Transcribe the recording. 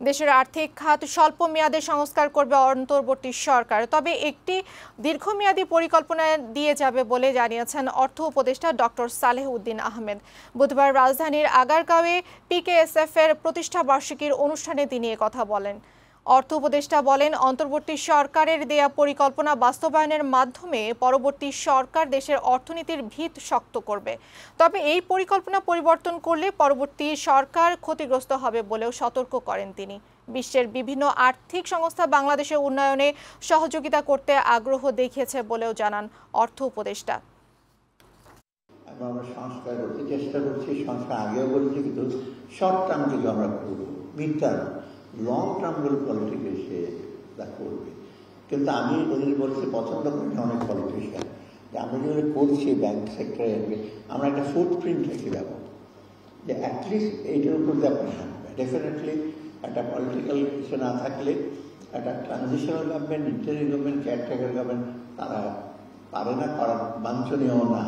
দেশের আর্থিক খাত স্বল্প মেয়াদে সংস্কার করবে অন্তর্বর্তী সরকার, তবে একটি দীর্ঘমেয়াদী পরিকল্পনা দিয়ে যাবে বলে জানিয়েছেন অর্থ উপদেষ্টা ডক্টর সালেহ উদ্দিন আহমেদ। বুধবার রাজধানীর আগারগাঁওয়ে পিকেএসএফ এর প্রতিষ্ঠা বার্ষিকীর অনুষ্ঠানে তিনি কথা বলেন। অর্থ উপদেষ্টা বলেন, অন্তর্বর্তী সরকারের দেয়া পরিকল্পনা বাস্তবায়নের মাধ্যমে পরবর্তী সরকার দেশের অর্থনীতির ভিত শক্ত করবে। তবে এই পরিকল্পনা পরিবর্তন করলে পরবর্তী সরকার ক্ষতিগ্রস্ত হবে বলেও সতর্ক করেন তিনি। বিশ্বের বিভিন্ন আর্থিক সংস্থা বাংলাদেশের উন্নয়নে সহযোগিতা করতে আগ্রহ দেখিয়েছে বলেও জানান অর্থ উপদেষ্টা। আমরা সংস্কার করতে চেষ্টা করছি, সংস্কার আগেও বলছি, কিন্তু শর্ট টার্ম থেকে আমরা করবো, মিড টার্ম লং টার্মগুলো পলিটিক্যাল সে তা করবে। কিন্তু আমি ওদের বলতে পছন্দ করি না অনেক পলিটিশিয়ান, যে আমরা যেগুলো করছি ব্যাংক সেক্টরে আমরা একটা ফুটপ্রিন্ট রেখে যাবো, যে অ্যাটলিস্ট এইটার উপর দিয়ে আপনি হাঁটবে। ডেফিনেটলি একটা পলিটিক্যাল কিছু না থাকলে একটা transitional government, interim government, caretaker government তারা পারে না, করার বাঞ্ছনীয় না।